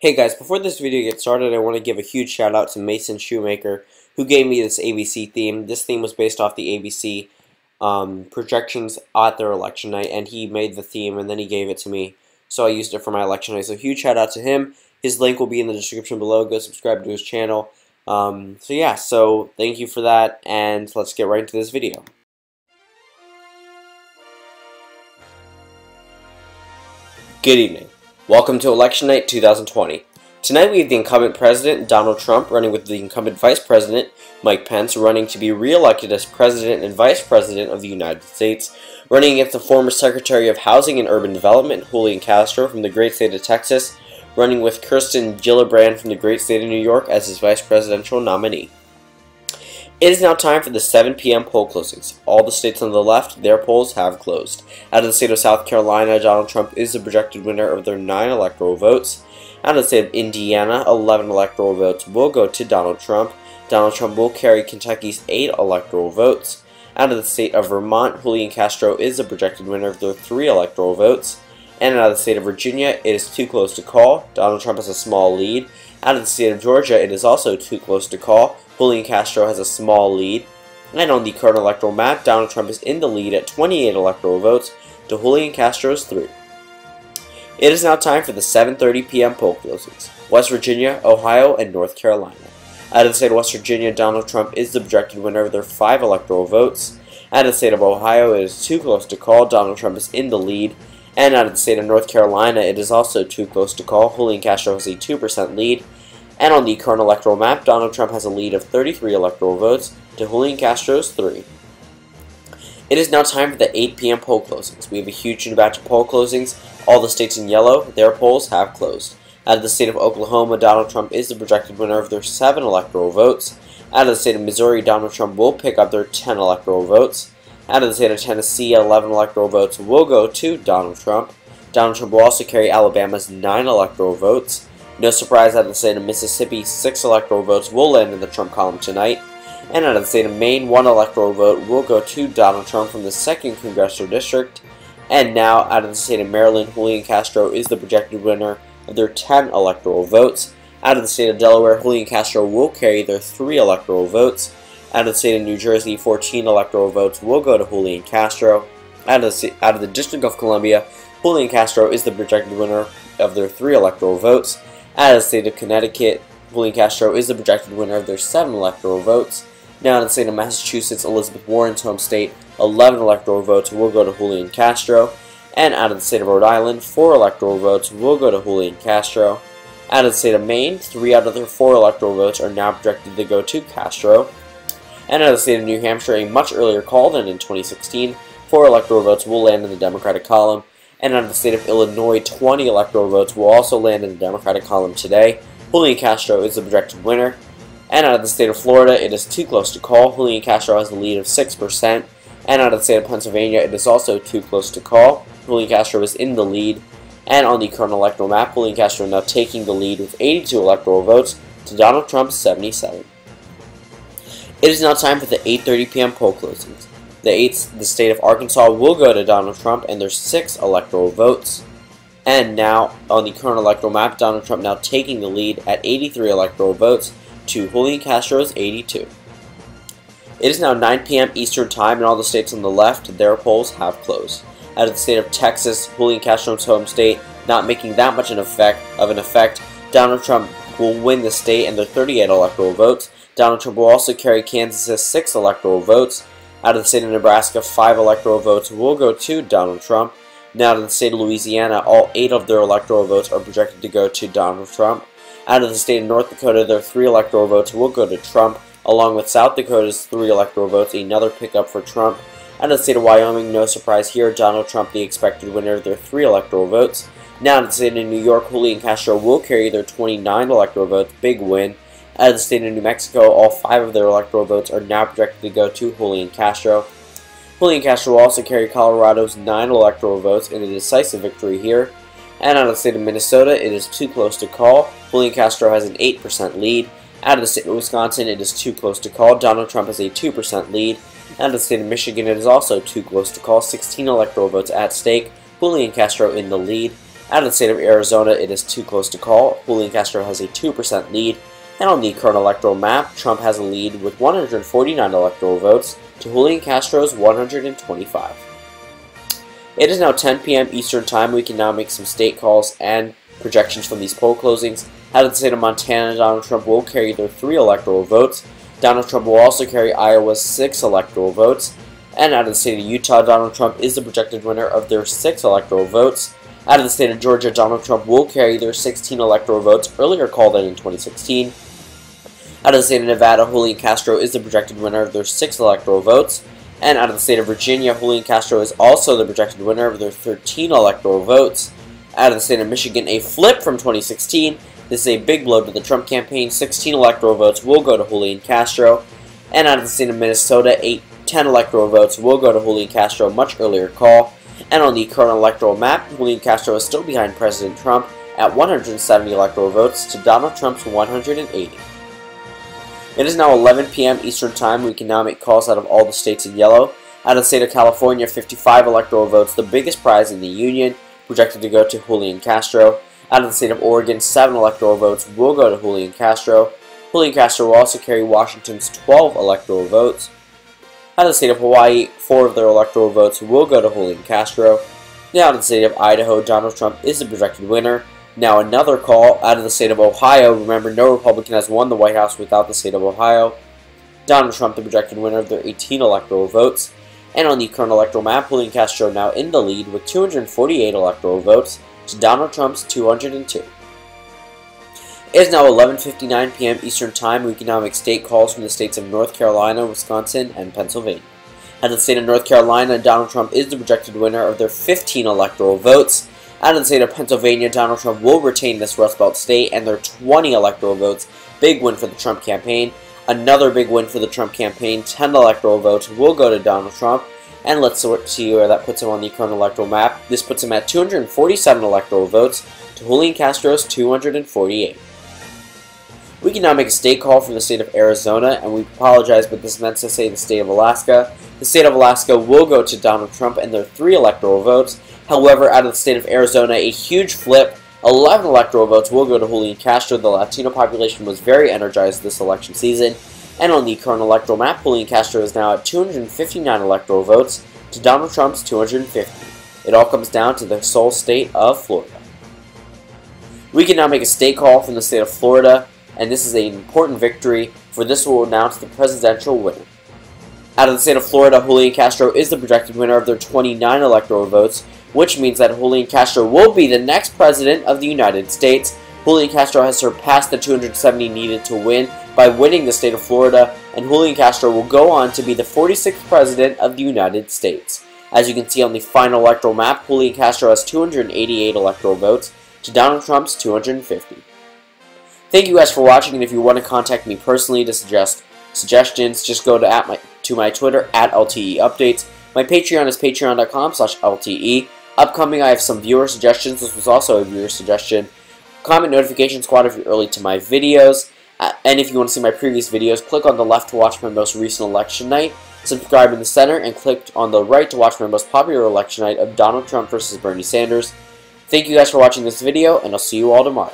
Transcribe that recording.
Hey guys, before this video gets started, I want to give a huge shout out to Mason Shoemaker, who gave me this ABC theme. This theme was based off the ABC projections at their election night, and he made the theme and then he gave it to me, so I used it for my election night. So huge shout out to him. His link will be in the description below. Go subscribe to his channel. So thank you for that, and let's get right into this video. Good evening. Welcome to Election Night 2020. Tonight we have the incumbent President Donald Trump running with the incumbent Vice President Mike Pence running to be re-elected as President and Vice President of the United States, running against the former Secretary of Housing and Urban Development Julian Castro from the great state of Texas, running with Kirsten Gillibrand from the great state of New York as his vice presidential nominee. It is now time for the 7 p.m. poll closings. All the states on the left, their polls have closed. Out of the state of South Carolina, Donald Trump is the projected winner of their 9 electoral votes. Out of the state of Indiana, 11 electoral votes will go to Donald Trump. Donald Trump will carry Kentucky's 8 electoral votes. Out of the state of Vermont, Julian Castro is the projected winner of their 3 electoral votes. And out of the state of Virginia, it is too close to call. Donald Trump has a small lead. Out of the state of Georgia, it is also too close to call. Julian Castro has a small lead. And on the current electoral map, Donald Trump is in the lead at 28 electoral votes to Julian Castro's 3. It is now time for the 7:30 p.m. poll closings. West Virginia, Ohio, and North Carolina. Out of the state of West Virginia, Donald Trump is the projected winner of their 5 electoral votes. Out of the state of Ohio, it is too close to call. Donald Trump is in the lead. And out of the state of North Carolina, it is also too close to call. Julian Castro has a 2% lead. And on the current electoral map, Donald Trump has a lead of 33 electoral votes to Julian Castro's 3. It is now time for the 8 p.m. poll closings. We have a huge batch of poll closings. All the states in yellow, their polls have closed. Out of the state of Oklahoma, Donald Trump is the projected winner of their 7 electoral votes. Out of the state of Missouri, Donald Trump will pick up their 10 electoral votes. Out of the state of Tennessee, 11 electoral votes will go to Donald Trump. Donald Trump will also carry Alabama's 9 electoral votes. No surprise, out of the state of Mississippi, 6 electoral votes will land in the Trump column tonight. And out of the state of Maine, 1 electoral vote will go to Donald Trump from the 2nd Congressional District. And now, out of the state of Maryland, Julian Castro is the projected winner of their 10 electoral votes. Out of the state of Delaware, Julian Castro will carry their 3 electoral votes. Out of the state of New Jersey, 14 electoral votes will go to Julian Castro. Out of the District of Columbia, Julian Castro is the projected winner of their 3 electoral votes. Out of the state of Connecticut, Julian Castro is the projected winner of their 7 electoral votes. Now, in the state of Massachusetts, Elizabeth Warren's home state, 11 electoral votes will go to Julian Castro. And out of the state of Rhode Island, 4 electoral votes will go to Julian Castro. Out of the state of Maine, 3 out of their 4 electoral votes are now projected to go to Castro. And out of the state of New Hampshire, a much earlier call than in 2016, 4 electoral votes will land in the Democratic column. And out of the state of Illinois, 20 electoral votes will also land in the Democratic column today. Julian Castro is the projected winner. And out of the state of Florida, it is too close to call. Julian Castro has a lead of 6%. And out of the state of Pennsylvania, it is also too close to call. Julian Castro is in the lead. And on the current electoral map, Julian Castro now taking the lead with 82 electoral votes to Donald Trump's 77. It is now time for the 8:30 p.m. poll closings. The state of Arkansas will go to Donald Trump and their 6 electoral votes. And now, on the current electoral map, Donald Trump now taking the lead at 83 electoral votes to Julian Castro's 82. It is now 9 p.m. Eastern Time, and all the states on the left, their polls have closed. Out of the state of Texas, Julian Castro's home state, not making that much of an effect, Donald Trump will win the state and their 38 electoral votes. Donald Trump will also carry Kansas's 6 electoral votes. Out of the state of Nebraska, 5 electoral votes will go to Donald Trump. Now, out of the state of Louisiana, all 8 of their electoral votes are projected to go to Donald Trump. Out of the state of North Dakota, their 3 electoral votes will go to Trump, along with South Dakota's 3 electoral votes, another pickup for Trump. Out of the state of Wyoming, no surprise here, Donald Trump the expected winner of their 3 electoral votes. Now, out of the state of New York, Julian Castro will carry their 29 electoral votes, big win. Out of the state of New Mexico, all 5 of their electoral votes are now projected to go to Julian Castro. Julian Castro will also carry Colorado's 9 electoral votes in a decisive victory here. And out of the state of Minnesota, it is too close to call. Julian Castro has an 8% lead. Out of the state of Wisconsin, it is too close to call. Donald Trump has a 2% lead. Out of the state of Michigan, it is also too close to call. 16 electoral votes at stake. Julian Castro in the lead. Out of the state of Arizona, it is too close to call. Julian Castro has a 2% lead. And on the current electoral map, Trump has a lead with 149 electoral votes to Julian Castro's 125. It is now 10 p.m. Eastern Time. We can now make some state calls and projections from these poll closings. Out of the state of Montana, Donald Trump will carry their 3 electoral votes. Donald Trump will also carry Iowa's 6 electoral votes. And out of the state of Utah, Donald Trump is the projected winner of their 6 electoral votes. Out of the state of Georgia, Donald Trump will carry their 16 electoral votes, earlier called in 2016. Out of the state of Nevada, Julian Castro is the projected winner of their 6 electoral votes. And out of the state of Virginia, Julian Castro is also the projected winner of their 13 electoral votes. Out of the state of Michigan, a flip from 2016. This is a big blow to the Trump campaign. 16 electoral votes will go to Julian Castro. And out of the state of Minnesota, 10 electoral votes will go to Julian Castro, much earlier call. And on the current electoral map, Julian Castro is still behind President Trump at 170 electoral votes to Donald Trump's 180. It is now 11 p.m. Eastern Time. We can now make calls out of all the states in yellow. Out of the state of California, 55 electoral votes, the biggest prize in the union, projected to go to Julian Castro. Out of the state of Oregon, 7 electoral votes will go to Julian Castro. Julian Castro will also carry Washington's 12 electoral votes. Out of the state of Hawaii, 4 of their electoral votes will go to Julian Castro. Now out of the state of Idaho, Donald Trump is the projected winner. Now another call out of the state of Ohio. Remember, no Republican has won the White House without the state of Ohio. Donald Trump, the projected winner of their 18 electoral votes. And on the current electoral map, Julian Castro now in the lead with 248 electoral votes to Donald Trump's 202. It is now 11:59 p.m. Eastern Time. We can now make state calls from the states of North Carolina, Wisconsin, and Pennsylvania. Out of the state of North Carolina, Donald Trump is the projected winner of their 15 electoral votes. Out of the state of Pennsylvania, Donald Trump will retain this Rust Belt state and their 20 electoral votes. Big win for the Trump campaign. Another big win for the Trump campaign. 10 electoral votes will go to Donald Trump. And let's see where that puts him on the current electoral map. This puts him at 247 electoral votes to Julian Castro's 248. We can now make a state call from the state of Arizona, and we apologize, but this meant to say the state of Alaska. The state of Alaska will go to Donald Trump and their 3 electoral votes. However, out of the state of Arizona, a huge flip. 11 electoral votes will go to Julian Castro. The Latino population was very energized this election season. And on the current electoral map, Julian Castro is now at 259 electoral votes to Donald Trump's 250. It all comes down to the sole state of Florida. We can now make a state call from the state of Florida, and this is an important victory, for this will announce the presidential winner. Out of the state of Florida, Julian Castro is the projected winner of their 29 electoral votes, which means that Julian Castro will be the next president of the United States. Julian Castro has surpassed the 270 needed to win by winning the state of Florida, and Julian Castro will go on to be the 46th president of the United States. As you can see on the final electoral map, Julian Castro has 288 electoral votes to Donald Trump's 250. Thank you guys for watching, and if you want to contact me personally to suggest suggestions, just go to my Twitter at LTE Updates. My Patreon is patreon.com/LTE. Upcoming, I have some viewer suggestions. This was also a viewer suggestion. Comment notification squad if you're early to my videos. And if you want to see my previous videos, click on the left to watch my most recent election night. Subscribe in the center and click on the right to watch my most popular election night of Donald Trump versus Bernie Sanders. Thank you guys for watching this video, and I'll see you all tomorrow.